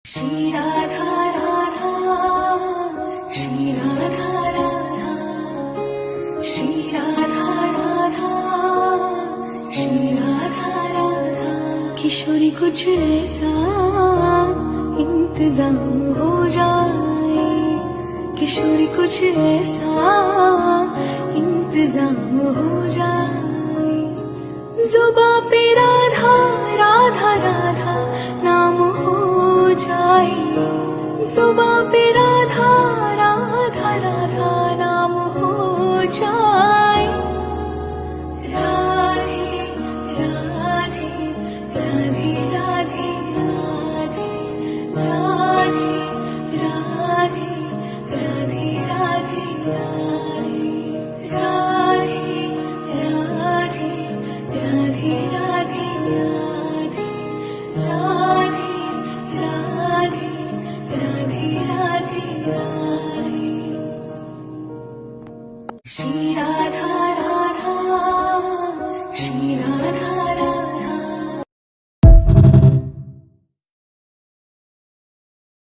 श्री राधा राधा, श्री राधा राधा, श्री राधा राधा, श्री राधा राधा। किशोरी कुछ ऐसा इंतजाम हो जाए, किशोरी कुछ ऐसा इंतजाम हो जाए। जुबां पे राधा राधा राधा नाम हो जाए, जुबां पे